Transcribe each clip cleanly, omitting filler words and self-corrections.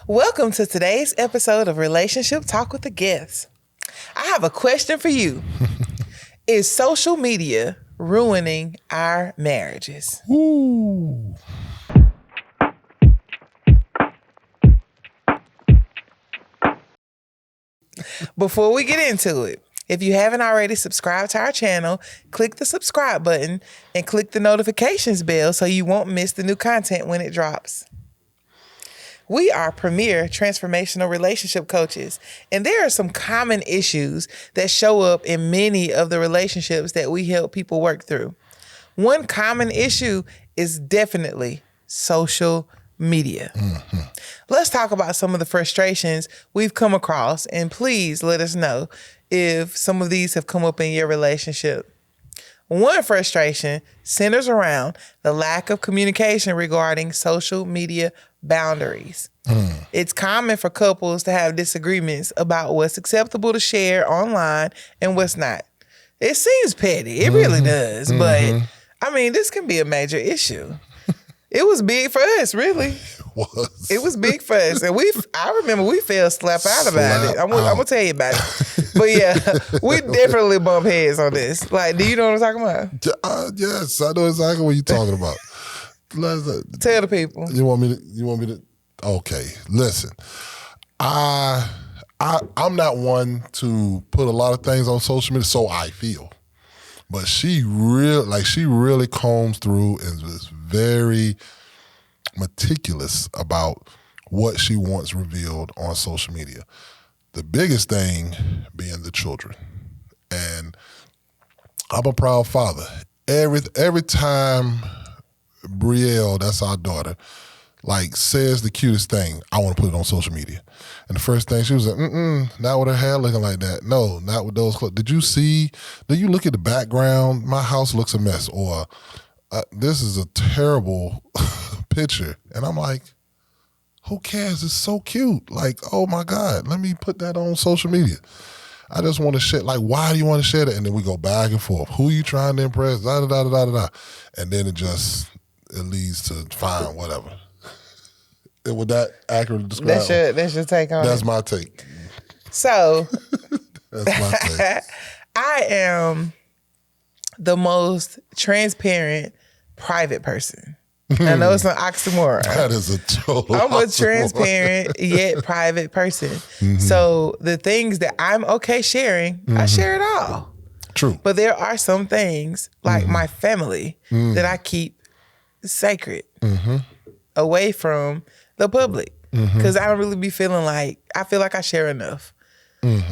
Welcome to today's episode of Relationship Talk with the Guests. I have a question for you. Is social media ruining our marriages? Ooh. Before we get into it, if you haven't already subscribed to our channel, click the subscribe button and click the notifications bell so you won't miss the new content when it drops. We are premier transformational relationship coaches, and there are some common issues that show up in many of the relationships that we help people work through. One common issue is definitely social media. Mm-hmm. Let's talk about some of the frustrations we've come across, and please let us know if some of these have come up in your relationship. One frustration centers around the lack of communication regarding social media boundaries. It's common for couples to have disagreements about what's acceptable to share online and what's not. It seems petty. It really does. But, I mean, this can be a major issue. It was big for us, really. It was big for us. And I remember we fell slap out about it. I'm going to tell you about it. But yeah, we definitely bump heads on this. Like, do you know what I'm talking about? Yes, I know exactly what you're talking about. Tell the people. You want me to? Okay, listen. I'm not one to put a lot of things on social media, so I feel. But she really combs through and is very meticulous about what she wants revealed on social media. The biggest thing being the children. And I'm a proud father. Every time Brielle, that's our daughter, says the cutest thing, I want to put it on social media. And the first thing she was like, not with her hair looking like that. No, not with those clothes. Do you look at the background? My house looks a mess. Or this is a terrible picture. And I'm like, who cares? It's so cute. Like, oh my God, let me put that on social media. I just want to share, why do you want to share that? And then we go back and forth. Who you trying to impress? Da, da, da, da, da, da. And then it leads to fine, whatever. Would that accurately describe? That's your take on it? That's my take. So, that's my take. I am the most transparent private person. I know it's an oxymoron. That is a total I'm a oxymoron. transparent yet private person. Mm-hmm. So the things that I'm okay sharing, I share it all. True. But there are some things, like my family, that I keep sacred away from the public. Because I don't really be feeling I feel like I share enough.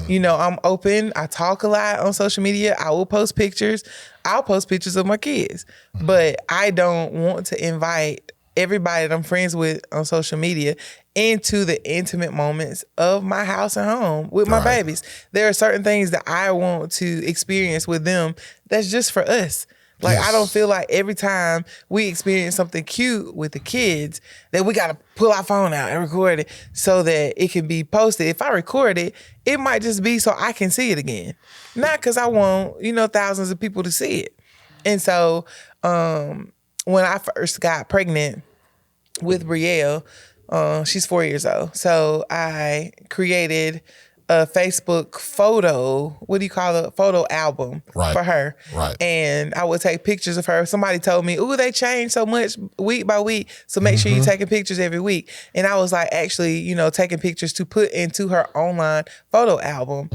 You know, I'm open. I talk a lot on social media. I will post pictures. I'll post pictures of my kids. But I don't want to invite everybody that I'm friends with on social media into the intimate moments of my house and home with my babies. There are certain things that I want to experience with them that's just for us. I don't feel like every time we experience something cute with the kids that we got to pull our phone out and record it so that it can be posted. If I record it, it might just be so I can see it again. Not because I want, thousands of people to see it. And so when I first got pregnant with Brielle, she's 4 years old. So I created a Facebook photo, photo album for her. Right. And I would take pictures of her. Somebody told me, they change so much week by week. So make sure you're taking pictures every week. And I was actually, taking pictures to put into her online photo album.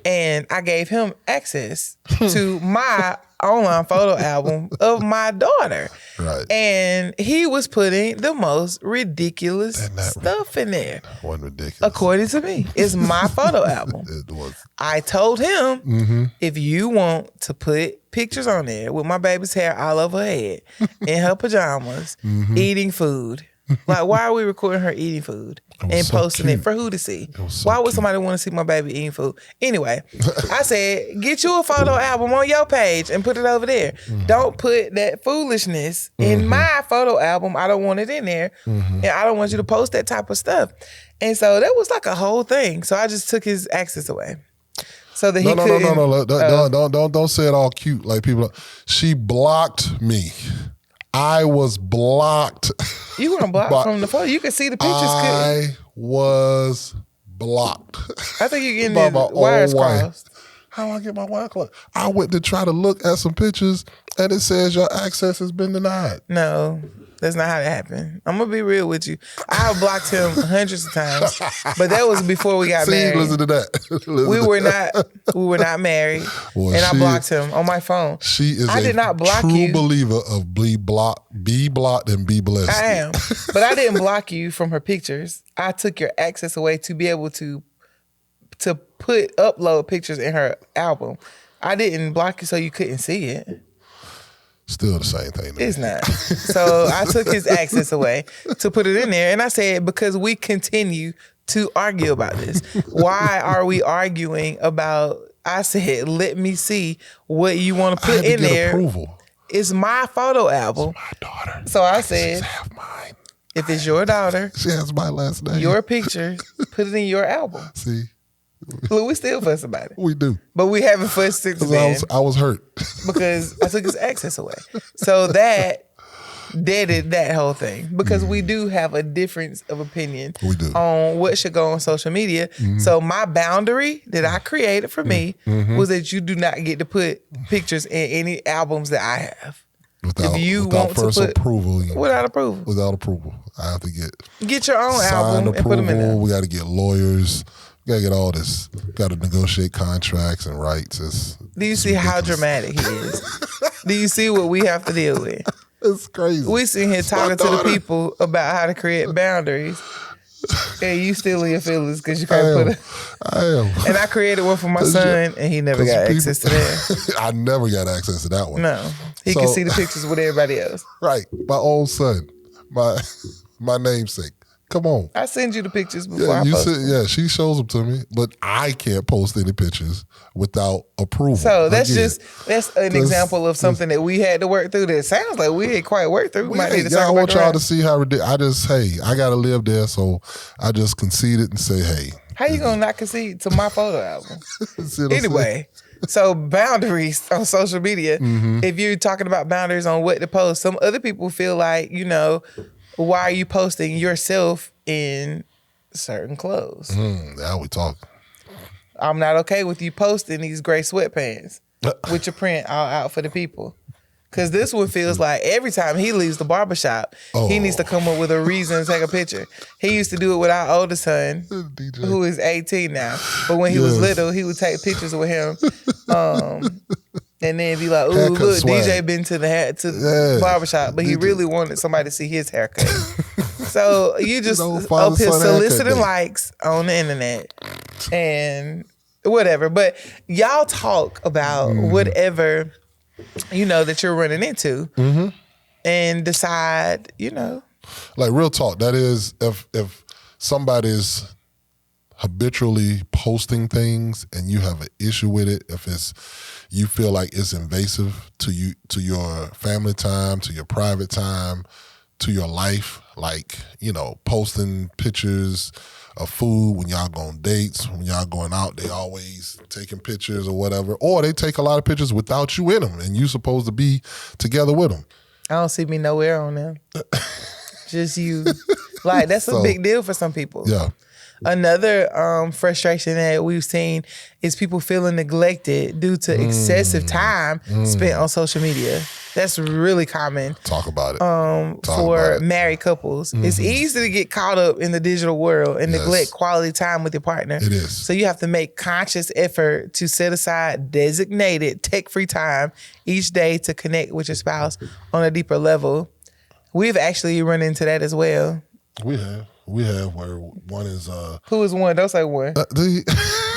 And I gave him access to my online photo album of my daughter. Right. And he was putting the most ridiculous stuff in there. Wasn't ridiculous. According to me. It's my photo album. It was. I told him, if you want to put pictures on there with my baby's hair all over her head, in her pajamas, eating food. Why are we recording her eating food and so posting it for who to see? Why would somebody want to see my baby eating food? Anyway, I said, get you a photo album on your page and put it over there. Don't put that foolishness in my photo album. I don't want it in there. And I don't want you to post that type of stuff. And so that was a whole thing. So I just took his access away. So that he couldn't. No. Don't say it all cute like people. She blocked me. I was blocked. You weren't blocked from the photo. You could see the pictures. I was blocked. I think you're getting By the my wires own wife. crossed. How do I get my wire crossed? I went to try to look at some pictures, and it says your access has been denied. No, that's not how that happened. I'm gonna be real with you. I have blocked him hundreds of times, but that was before we got See, married. listen to that. We were not married, Well, and I blocked him on my phone. She is I did not block true you. believer of be blocked, and be blessed. I am, but I didn't block you from her pictures. I took your access away to be able to upload pictures in her album. I didn't block you so you couldn't see it. Still the same thing. It's not. So I took his access away to put it in there. And I said, because we continue to argue about this. Why are we arguing about, I said, let me see what you want to put in there. Approval. It's my photo album. My daughter. So I said, have mine. if it's your daughter, She has my last name. your picture, put it in your album. See, Look, we still fuss about it. we do. But we haven't fussed since 'Cause then I was hurt. because I took his access away. So that deaded that whole thing because we do have a difference of opinion We do. on what should go on social media. So my boundary that I created for me was that you do not get to put pictures in any albums that I have. Without, If you without want to first put- approval. Without approval. Without approval. I have to get Your own signed album and approval. put them in there. We got to get lawyers. We got to get all this. Got to negotiate contracts and rights. Do you see how dramatic he is? Do you see what we have to deal with? It's crazy. We sitting here talking to the people about how to create boundaries, and you still in your feelings because you can't put it. I am. And I created one for my son, and he never got access to that. I never got access to that one. No, he So- can see the pictures with everybody else. Right. My own son. My namesake. Come on. I send you the pictures before Yeah, I post. she shows them to me, but I can't post any pictures without approval. So that's Again, that's an example of something that we had to work through. That sounds like we ain't quite worked through. We might need to I circle want back y'all around. to see how ridiculous. I got to live there, so I just conceded and say, hey. How you gonna not concede to my photo album? See what I'm Anyway, so boundaries on social media. Mm-hmm. If you're talking about boundaries on what to post, some other people feel like, why are you posting yourself in certain clothes? saying? Now we talking. I'm not okay with you posting these gray sweatpants with your print all out for the people. Cause this one feels like every time he leaves the barbershop, he needs to come up with a reason to take a picture. He used to do it with our older son, DJ. who is 18 now. But when he was Yes. little, he would take pictures with him. And then be like, ooh, Haircut look, swag. DJ been to the Yeah. barbershop, but he DJ. really wanted somebody to see his haircut. So you just No up father-son here haircut soliciting day. likes on the internet and whatever. But y'all talk about whatever, that you're running into and decide, Like real talk. That is, if somebody's habitually posting things and you have an issue with it, if you feel like it's invasive to you, to your family time, to your private time, to your life, like, posting pictures of food when y'all go on dates, when y'all going out, they always taking pictures or whatever, or they take a lot of pictures without you in them and you supposed to be together with them. I don't see me nowhere on them. Just you. Like, that's a So- big deal for some people. Yeah. Another frustration that we've seen is people feeling neglected due to excessive time spent on social media. That's really common Talk about it. for about it. married couples. It's easy to get caught up in the digital world and Yes. neglect quality time with your partner. It is. So you have to make conscious effort to set aside designated tech-free time each day to connect with your spouse on a deeper level. We've actually run into that as well. We have where one is Who is one? Don't say one. the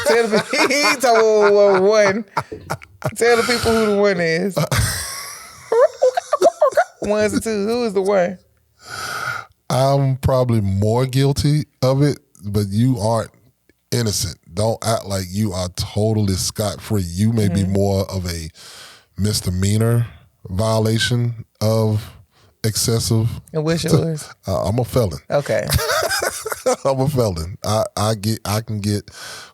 Tell the people, he told one. Tell the people who the one is. Ones and twos. Who is the one? I'm probably more guilty of it, but you aren't innocent. Don't act like you are totally scot-free. You may be more of a misdemeanor violation of excessive. And what's yours? I'm a felon. Okay. I'm a felon. I can get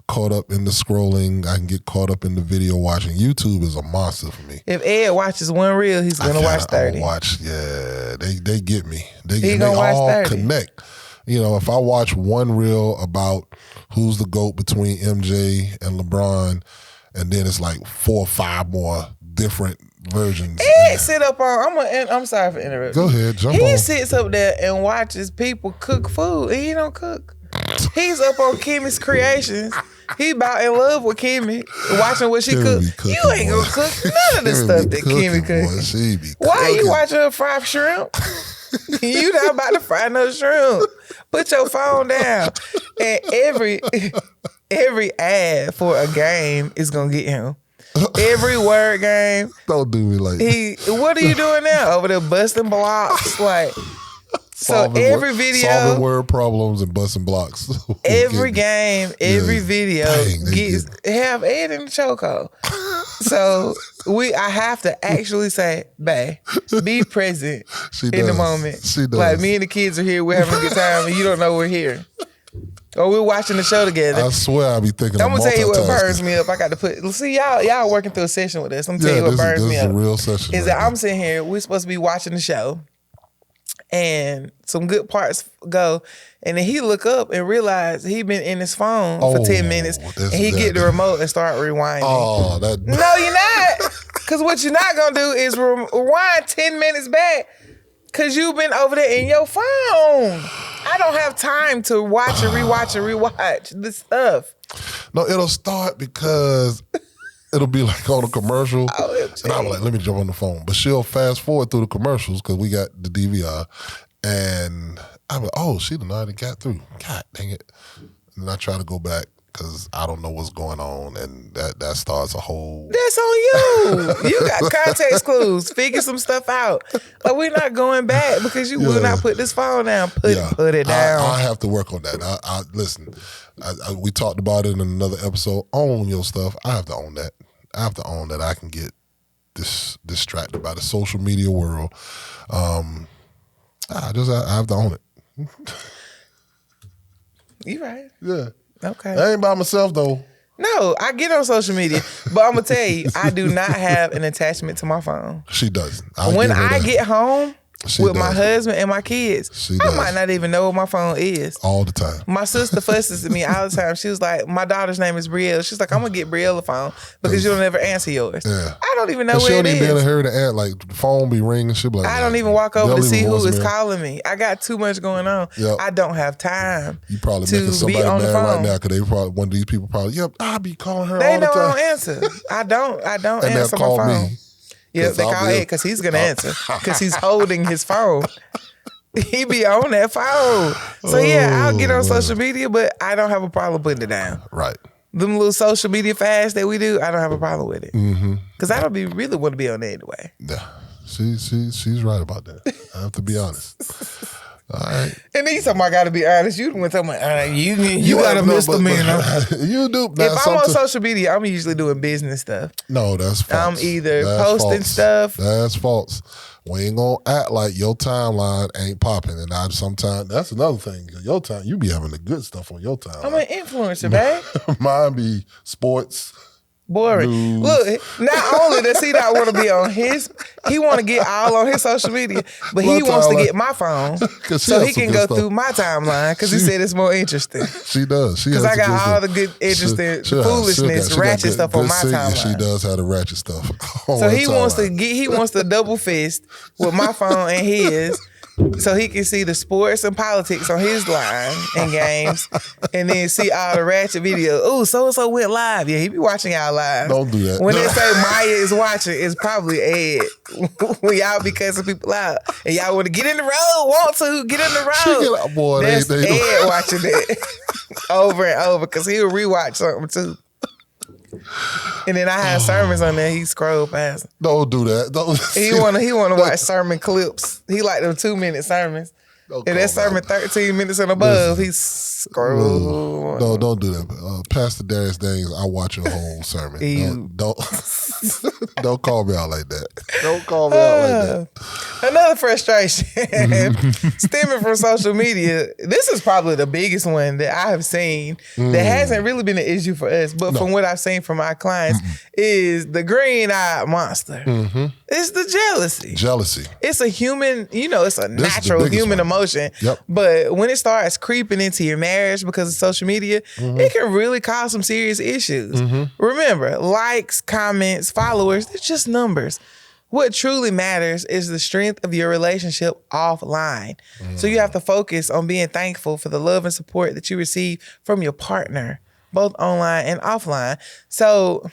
caught up in the scrolling. I can get caught up in the video watching. YouTube is a monster for me. If Ed watches one reel, he's gonna watch 30. Yeah, they get me. They gonna watch all 30. connect. You know, if I watch one reel about who's the GOAT between MJ and LeBron, and then it's like 4 or 5 more different versions. Ed sit up on. I'm sorry for interrupting. Go ahead, jump He on. sits up there and watches people cook food, and he don't cook. He's up on Kimmy's creations. He about in love with Kimmy, watching what she Kimmy be cook. cooking, You ain't boy. gonna cook none of the stuff that Kimmy boy. cooks. She be Why are you cooking. watching her fry shrimp? You not about to fry no shrimp. Put your phone down. And every ad for a game is gonna get him. Every word game. Don't do me like What are you doing now? Over there busting blocks, like. So solving every solving video, word problems and busting blocks. every game, every video Dang, they gets have Ed in the chokehold. So I have to actually say, babe, be present She in the does. moment. She does. Like me and the kids are here, we're having a good time, and you don't know we're here. Or we're watching the show together. I swear I be thinking. I'm of gonna tell you what burns multitasking. me up. I got to see y'all working through a session with us. I'm gonna tell you what burns this me is up. a real session. Is right that now. I'm sitting here, we're supposed to be watching the show, and some good parts and then he look up and realize he been in his phone for 10 minutes, and he get the remote and start rewinding. Oh, that. No, you're not. Because what you're not going to do is rewind 10 minutes back because you've been over there in your phone. I don't have time to watch and rewatch this stuff. No, it'll start because it'll be like on a commercial, OMG. and I'm like, let me jump on the phone. But she'll fast forward through the commercials because we got the DVR, and I'm like, oh, she done already got through. God dang it! And then I try to go back because I don't know what's going on, and that starts a whole. That's on you. You got context clues. Figure some stuff out. Like, we're not going back because you will not put this phone down. Put it down. I have to work on that. I listen. We talked about it in another episode. Own your stuff. I have to own that. I have to own that I can get distracted by the social media world. I have to own it. You right. Yeah. Okay. I ain't by myself though. No, I get on social media, but I'm gonna tell you, I do not have an attachment to my phone. She doesn't. When I get home She with my does. husband and my kids, She I does. might not even know what my phone is. all the time. My sister fusses at me all the time. She was like, my daughter's name is Brielle. She's like, I'm gonna get Brielle a phone because you'll never answer yours. Yeah. I don't even know And she where don't it even be able to is. hear the ad. Like the phone be ringing. She be like, I don't even walk over to they'll see leave a who is voicemail. calling me. I got too much going on. Yep. I don't have time. You probably to making be somebody on the mad right phone. now because they probably one of these people probably. Yep, I'll be calling her They all the know I time. don't answer. I don't And they'll answer my call phone. me. Yeah, 'Cause they I'll call be- Ed because he's gonna answer because he's holding his phone. He be on that phone. So yeah, I'll get on social media, but I don't have a problem putting it down. Right. Them little social media fasts that we do, I don't have a problem with it. Because I don't really want to be on there anyway. Yeah. She's right about that. I have to be honest. All right. And then you talking about, I got to be honest. You went talking about, you got a have no- misdemeanor. You do. Now, If I'm on sometimes- social media, I'm usually doing business stuff. No, that's false. I'm either That's posting false. stuff. That's false. We ain't gonna act like your timeline ain't popping. And sometimes that's another thing. Your time, you be having the good stuff on your timeline. I'm an influencer, babe. Mine be sports. Boring. News. Look, not only does he not want to be on he want to get all on his social media, but he My wants to timeline. get my phone 'Cause she so has he some can good go stuff. through my timeline because he said it's more interesting. She does. She Because has I got some all good the good, interesting stuff. foolishness, She got ratchet good- stuff on good my singing. She timeline. does have the ratchet stuff. on So her he wants to timeline. double fist with my phone and his, so he can see the sports and politics on his line and games, and then see all the ratchet videos. Oh, so and so went live. Yeah, he be watching y'all live. Don't do that. When they say Maya is watching, it's probably Ed. When y'all be cussing people out and y'all want to get in the road, get in the She road. get out, boy. That's They Ed watching it over and over because he'll rewatch something too. And then I have sermons on there. He scroll past. don't do that. Don't. He wanna watch sermon clips. He like them 2-minute sermons. Don't If call that sermon me 13 minutes and above, he's Scroll. No, don't do that. Pastor Darius Daniels, I watch your whole sermon. Don't don't call me out like that. Don't call me out like that. Another frustration stemming from social media. This is probably the biggest one that I have seen that hasn't really been an issue for us, but from what I've seen from my clients is the green-eyed monster. It's the jealousy. Jealousy. It's a human, it's a natural human emotion. Yep. But when it starts creeping into your marriage because of social media, it can really cause some serious issues. Remember, likes, comments, followers, they're just numbers. What truly matters is the strength of your relationship offline. So you have to focus on being thankful for the love and support that you receive from your partner, both online and offline. So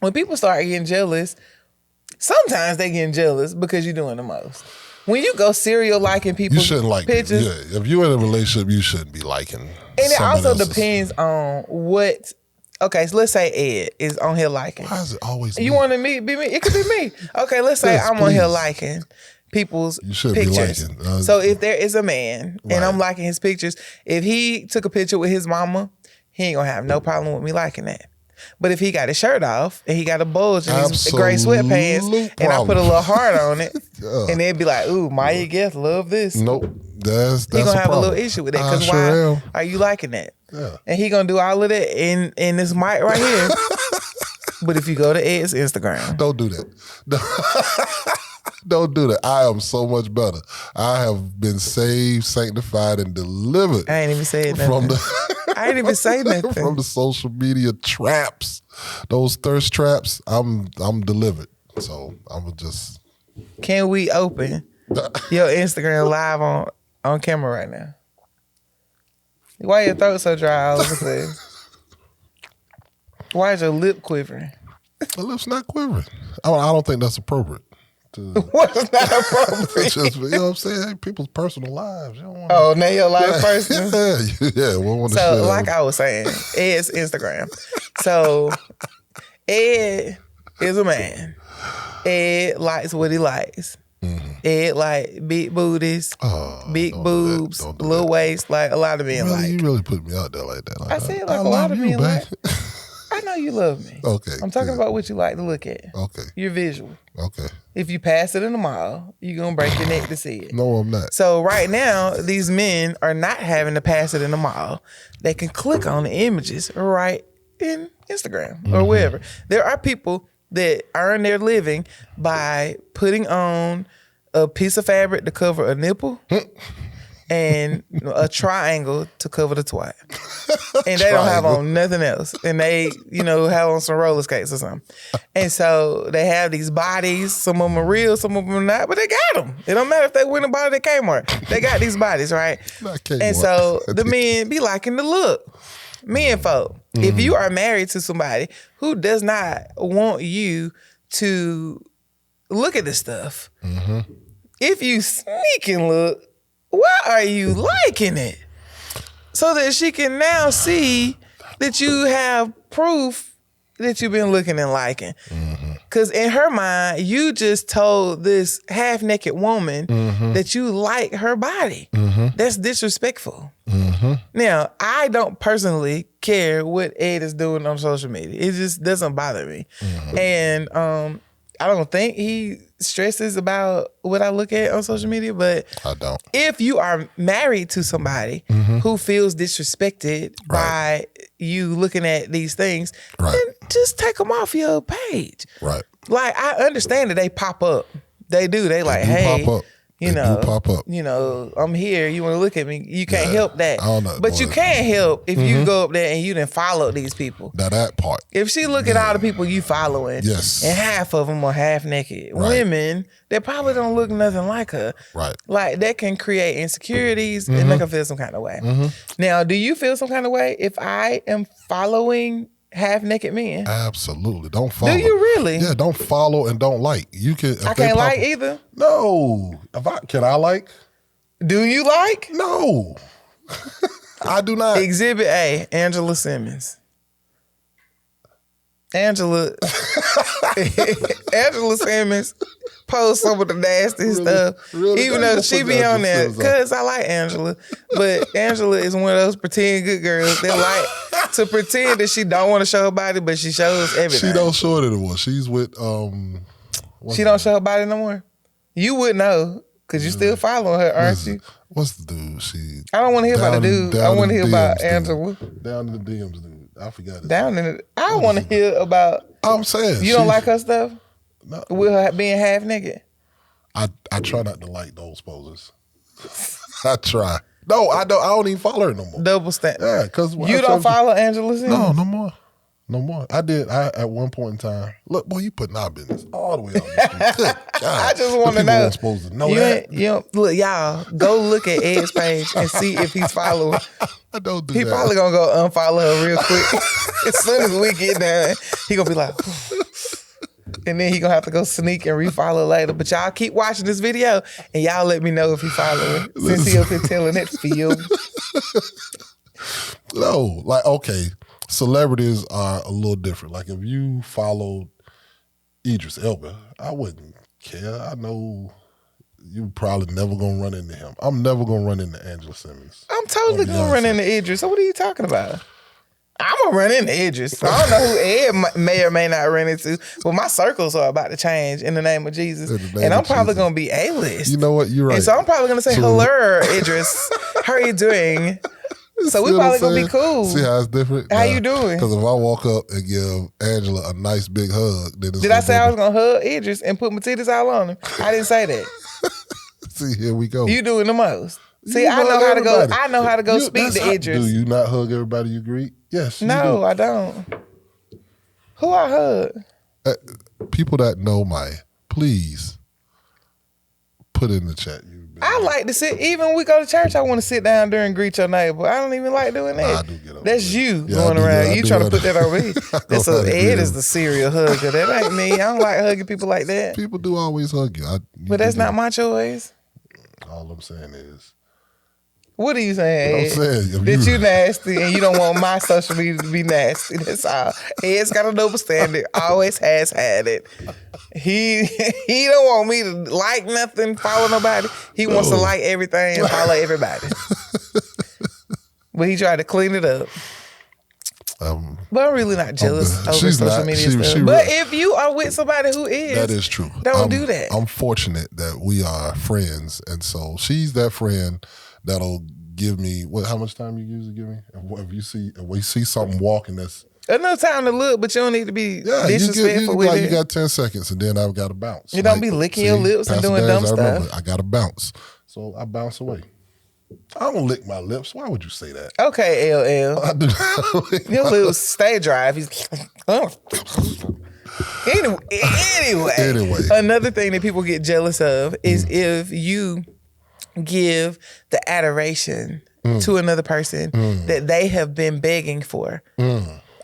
when people start getting jealous, sometimes they getting jealous because you're doing the most. When you go serial liking people's You shouldn't like pictures. Yeah, if you're in a relationship, you shouldn't be liking. And it also depends on what. Okay, so let's say Ed is on here liking. Why is it always You me? want to be me? It could be me. Okay, let's say Yes, I'm on here please. liking people's You should be pictures. liking. So if there is a man and I'm Right. liking his pictures, if he took a picture with his mama, he ain't gonna have no problem with me liking that. But if he got his shirt off and he got a bulge in his gray sweatpants and I put a little heart on it, and they'd be like, "Ooh, Maya Guest love this." Nope. That's He gonna have problem. a little issue with that because sure why are you liking that? Yeah. And he gonna do all of that in this mic right here. But if you go to Ed's Instagram, Don't do that. Don't do that. I am so much better. I have been saved, sanctified, and delivered I ain't even said nothing. from the I ain't even say nothing. from the social media traps. Those thirst traps, I'm delivered. So I'm just Can we open your Instagram live on camera right now? Why your throat so dry all of a sudden? Why is your lip quivering? my lips not quivering. I don't think that's appropriate. What's not appropriate? Just, you know what I'm saying? Hey, people's personal lives. You don't want Oh, now your life person. yeah. We want to So, share like I was saying, Ed's Instagram. So, Ed is a man. Ed likes what he likes. Ed like big booties, big don't do that. boobs, Don't do little that. waist, like a lot of men Really, like. you really put me out there like that. I said like I a lot love of you, men like. babe. I know you love me. Okay, I'm talking good. about what you like to look at. Okay, Your visual. okay. If you pass it in the mall, you're going to break your neck to see it. No, I'm not. So right now, these men are not having to pass it in the mall. They can click on the images right in Instagram or wherever. There are people that earn their living by putting on a piece of fabric to cover a nipple and a triangle to cover the twat. And they don't have on nothing else. And they, have on some roller skates or something. And so they have these bodies. Some of them are real, some of them are not, but they got them. It don't matter if they win a body at Kmart. They got these bodies, right? Not Kmart. And so the men be liking the look. Men folk, if you are married to somebody who does not want you to look at this stuff, if you sneak and look, why are you liking it? So that she can now see that you have proof that you've been looking and liking. Because in her mind, you just told this half-naked woman that you like her body. That's disrespectful. Now, I don't personally care what Ed is doing on social media. It just doesn't bother me. And I don't think he stresses about what I look at on social media, but I don't. if you are married to somebody who feels disrespected by you looking at these things, Right. then just take them off your page. Right. Like, I understand that they pop up. They do. They like, do hey, pop up. They do pop up. I'm here. You want to look at me? You can't help that. I don't know, But you boy. can help if you go up there and you didn't follow these people. Now that part. If she look at all the people you following, Yes. and half of them are half naked women that probably don't look nothing like her, Right. like that can create insecurities and make her feel some kind of way. Now, do you feel some kind of way if I am following half naked men? Absolutely. Don't follow. Do you really? Yeah, don't follow and don't like. You can. If I they can't pop like up- either. No. Can I like? Do you like? No. I do not. Exhibit A, Angela Simmons. Angela Simmons posts some of the nasty stuff. really? Even though she be on there, because I like Angela. But Angela is one of those pretend good girls that like to pretend that she don't want to show her body, but she shows everything. She don't show it anymore. She's with She don't show her body no more. You would know, because you still following her, aren't you? What's the dude? I don't want to hear about the dude. I want to hear about Angela. Down in the DMs, dude. I forgot it. Down in it. I want to hear about. I'm saying You don't like her stuff? No. With her being half naked? I try not to like those poses. I try. No, I don't. I don't even follow her no more. Double standard. Yeah, because you don't follow Angela Simmons? No, no more. No more. I did. I at one point in time. Look, boy, you putting our business all the way out the street. Good God. I just want to know. Weren't supposed to know that. Look, y'all, go look at Ed's page and see if he's following. I don't do He that. probably gonna go unfollow her real quick. As soon as we get done, he gonna be like, and then he gonna have to go sneak and refollow later. But y'all keep watching this video and y'all let me know if he following. Since he up here telling that field. No, like, okay, celebrities are a little different. Like, if you followed Idris Elba, I wouldn't care. I know you probably never gonna run into him. I'm never gonna run into Angela Simmons. I'm totally gonna run into Idris. So what are you talking about? I'm gonna run into Idris. I don't know who Ed may or may not run into, but my circles are about to change in the name of Jesus. And I'm probably gonna be A-list. You know what? You're right. And so I'm probably gonna say, hello, Idris. How are you doing? So we probably gonna be cool. See how it's different? How you doing? Because if I walk up and give Angela a nice big hug, then it's Did I say I was gonna hug Idris and put my titties all on him? I didn't say that. See, here we go. You doing the most. See, You I know how to go. everybody. I know how to go speak to Idris. Do you not hug everybody you greet? Yes. you No, do. I don't. Who I hug? People that know Maya, please put in the chat. I like to sit. Even when we go to church, I want to sit down there and greet your neighbor. I don't even like doing that. I do get over That's that. you Yeah, going I do around. that. You I trying do to put that over me. That's know how to Ed do is that. the serial hugger. That ain't me. I don't like hugging people like that. People do always hug you. But that's not my choice. All I'm saying is, What are you saying, I'm Ed? saying, That you nasty and you don't want my social media to be nasty. That's all. Ed's got a double standard. Always has had it. He don't want me to like nothing, follow nobody. He wants to like everything and follow everybody. But he tried to clean it up. But I'm really not jealous over she's social not. media She stuff. But if you are with somebody who is, that is true. Don't do that. I'm fortunate that we are friends, and so she's that friend that'll give me how much time you usually give me? If we see something walking that's enough time to look, but you don't need to be disrespectful with it. You got 10 seconds, and then I've got to bounce. You don't be licking your lips and Pastor doing Darius, dumb I remember, stuff. I got to bounce, so I bounce away. I don't lick my lips. Why would you say that? Okay, LL. I do not lick Your my lips stay dry. He's Anyway, another thing that people get jealous of is if you give the adoration to another person that they have been begging for.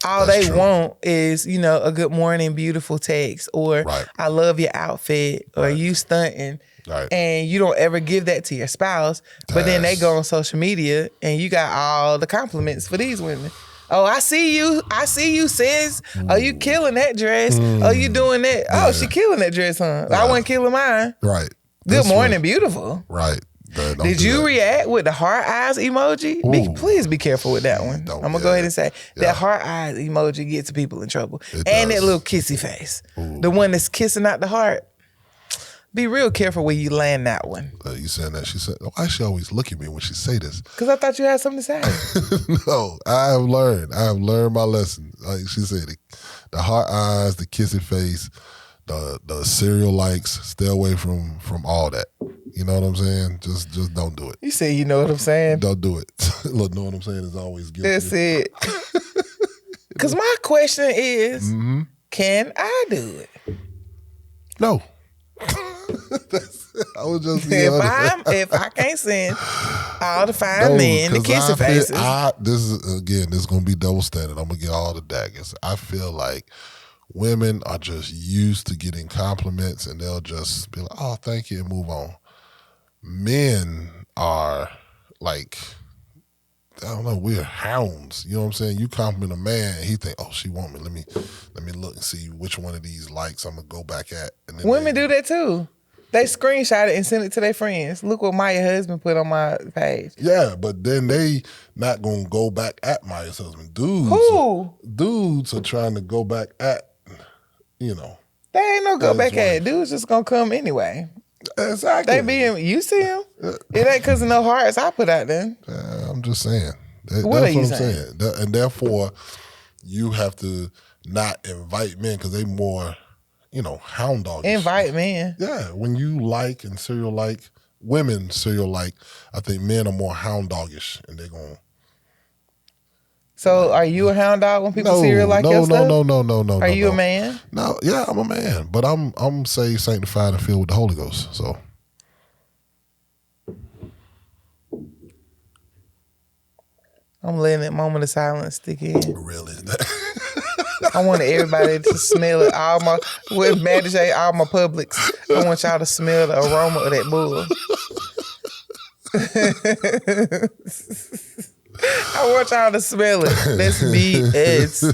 All That's they true. want is, a good morning, beautiful text, or Right. I love your outfit, or you stunting. Right. And you don't ever give that to your spouse, but then they go on social media and you got all the compliments for these women. Oh, I see you, sis. Oh, you killing that dress. Oh, you doing that. Oh, she killing that dress, huh? I wasn't killing mine. Right. Good That's morning, right. beautiful. Right. Don't Did do you that. react with the heart eyes emoji? Ooh. Please be careful with that one. Don't- I'm gonna go yeah. ahead and say Yeah. that heart eyes emoji gets people in trouble. It And does. that little kissy face, the one that's kissing out the heart. Be real careful where you land that one. You saying that? She said, why she always look at me when she say this? Because I thought you had something to say. No, I have learned my lesson. Like she said, the heart eyes, the kissy face, the cereal likes. Stay away from all that. You know what I'm saying? Just don't do it. You say you know what I'm saying? Don't do it. Look, know what I'm saying is always guilty. That's it. Because my question is, can I do it? No. I was just being honest. If I can't send all the fine men, the 'cause kissing faces. This is gonna be double standard. I'm gonna get all the daggers. I feel like women are just used to getting compliments, and they'll just be like, "Oh, thank you," and move on. Men are like, I don't know, we're hounds. You know what I'm saying? You compliment a man, he think, oh, she want me. Let me look and see which one of these likes I'm gonna go back at. And then Women do that too. They screenshot it and send it to their friends. Look what Maya's husband put on my page. Yeah, but then they not gonna go back at Maya's husband. Dudes are trying to go back at, you know. They ain't no go back wife. at it. Dudes just gonna come anyway. Exactly. You see him? It ain't because of no hearts I put out there. I'm just saying. That's What are you I'm saying? And therefore, you have to not invite men because they more, hound dog. Invite men. Yeah, when you like and serial like, women serial like, I think men are more hound doggish and they're going. So are you a hound dog when people serial like your stuff? No. Are you a man? No, yeah, I'm a man, but I'm saved, sanctified, and filled with the Holy Ghost. So I'm letting that moment of silence stick in. really, I want everybody to smell it. All my Publix. I want y'all to smell the aroma of that bull. I want y'all to smell it. That's BS.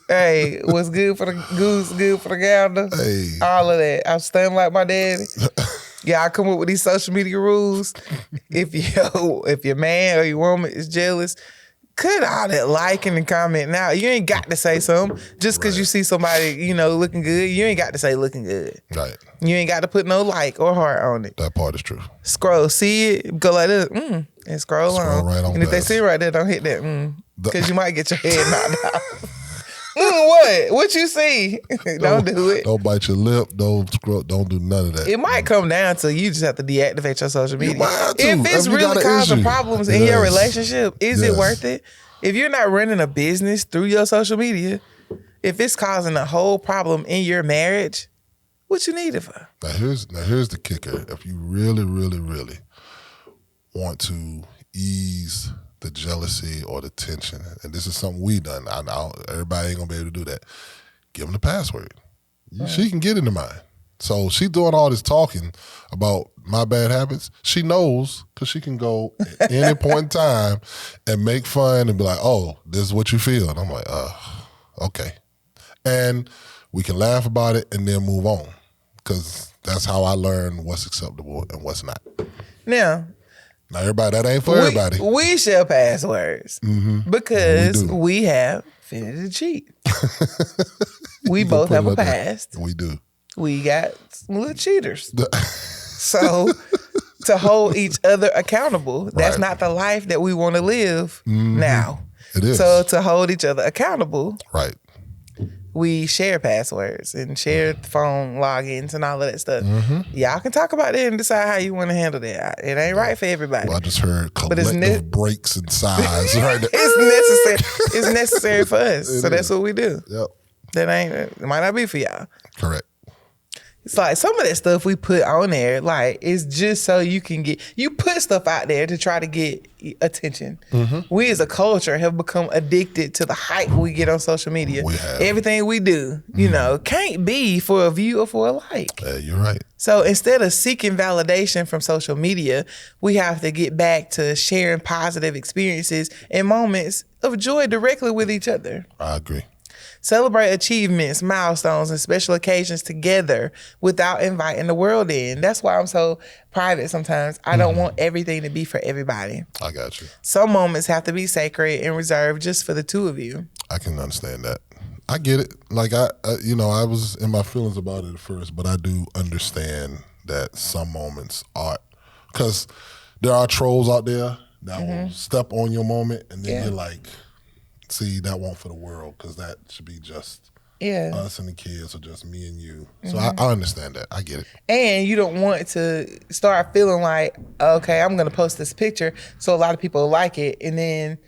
Hey, what's good for the goose, good for the gander. Hey. All of that. I'm stunned like my daddy. Yeah, I come up with these social media rules. If your man or your woman is jealous, cut all that liking and commenting out. You ain't got to say something. Just because you see somebody, looking good, you ain't got to say looking good. Right. You ain't got to put no like or heart on it. That part is true. Scroll, see it, go like this, and scroll on. Right on and if they past. see it right there, don't hit that, because you might get your head knocked out. What? What you see? Don't do it. Don't bite your lip. Don't scroll. Don't do none of that. It might come down to you just have to deactivate your social media. might have to. If it's If you got really an causing issue. problems in your Yes. relationship, is it Yes. worth it? If you're not running a business through your social media, if it's causing a whole problem in your marriage, what you need it for? Now here's the kicker. If you really, really, really want to ease the jealousy or the tension, and this is something we done. I know everybody ain't gonna be able to do that. Give them the password. She can get into mine. So she doing all this talking about my bad habits. She knows because she can go at any point in time and make fun and be like, "Oh, this is what you feel," and I'm like, okay," and we can laugh about it and then move on because that's how I learn what's acceptable and what's not. Now, Everybody, that ain't for everybody. We share passwords because We do. we have Finna to cheat. We both put have it a up there. past. We do. We got some little cheaters. So to hold each other accountable, that's Right. not the life that we want to live now. It is. So to hold each other accountable, Right. we share passwords and share phone logins and all of that stuff. Mm-hmm. Y'all can talk about that and decide how you want to handle that. It ain't right for everybody. Well, I just heard it's collective breaks and sighs right there. It's necessary. It's necessary for us. So that's is. what we do. Yep. It might not be for y'all. Correct. It's like some of that stuff we put on there, like it's just so you put stuff out there to try to get attention. Mm-hmm. We as a culture have become addicted to the hype we get on social media. We have. Everything we do, can't be for a view or for a like. You're right. So instead of seeking validation from social media, we have to get back to sharing positive experiences and moments of joy directly with each other. I agree. Celebrate achievements, milestones, and special occasions together without inviting the world in. That's why I'm so private sometimes. I don't want everything to be for everybody. I got you. Some moments have to be sacred and reserved just for the two of you. I can understand that. I get it. Like I was in my feelings about it at first, but I do understand that some moments are, because there are trolls out there that will step on your moment, and then you're like, see, that won't for the world, because that should be just us and the kids, or just me and you. So I understand that. I get it. And you don't want to start feeling like, okay, I'm going to post this picture so a lot of people like it. And then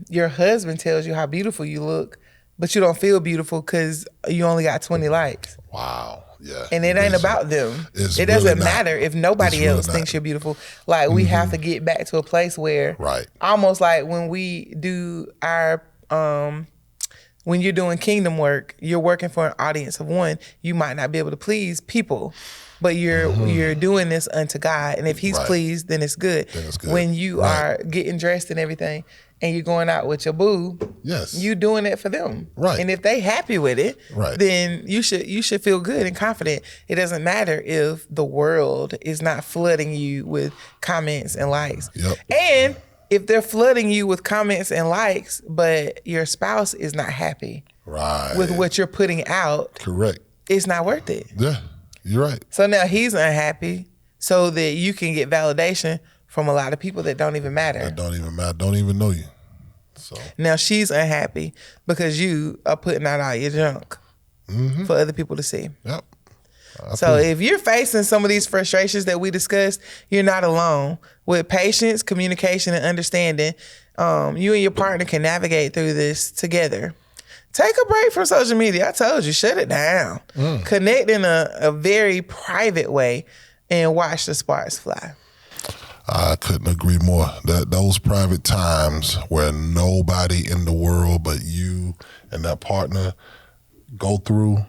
your husband tells you how beautiful you look, but you don't feel beautiful because you only got 20 likes. Wow. Yeah. And it ain't about them. It's It doesn't really not. matter if nobody It's really else thinks not. you're beautiful. Like we have to get back to a place where Right. almost like when we do our when you're doing kingdom work, you're working for an audience of one. You might not be able to please people but you're doing this unto God. And if He's Right. pleased, then it's good. Then it's good. When you Right. are getting dressed and everything, and you're going out with your boo, Yes. you doing it for them. Right. And if they happy with it, Right. then you should feel good and confident. It doesn't matter if the world is not flooding you with comments and likes. Yep. And if they're flooding you with comments and likes, but your spouse is not happy Right. with what you're putting out, Correct. it's not worth it. Yeah, you're right. So now he's unhappy so that you can get validation from a lot of people that don't even matter. That don't even matter. Don't even know you. So Now she's unhappy because you are putting out all your junk for other people to see. yep. So if you're facing some of these frustrations that we discussed, you're not alone. With patience, communication, and understanding, you and your partner can navigate through this together. Take a break from social media. I told you, shut it down. Connect in a very private way and watch the sparks fly. I couldn't agree more. That those private times where nobody in the world but you and that partner go through,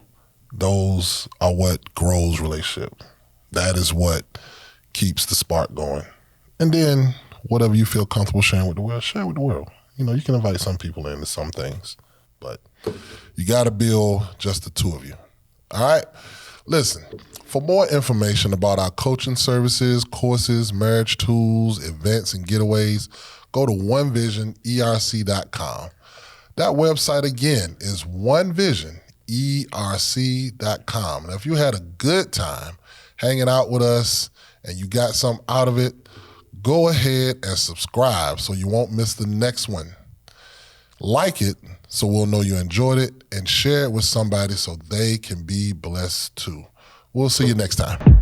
those are what grows relationship. That is what keeps the spark going. And then whatever you feel comfortable sharing with the world, share with the world. You know, you can invite some people into some things, but you got to build just the two of you. All right? Listen, for more information about our coaching services, courses, marriage tools, events, and getaways, go to onevisionerc.com. That website again is onevisionerc.com. Now, if you had a good time hanging out with us and you got something out of it, go ahead and subscribe so you won't miss the next one. Like it so we'll know you enjoyed it, and share it with somebody so they can be blessed too. We'll see you next time.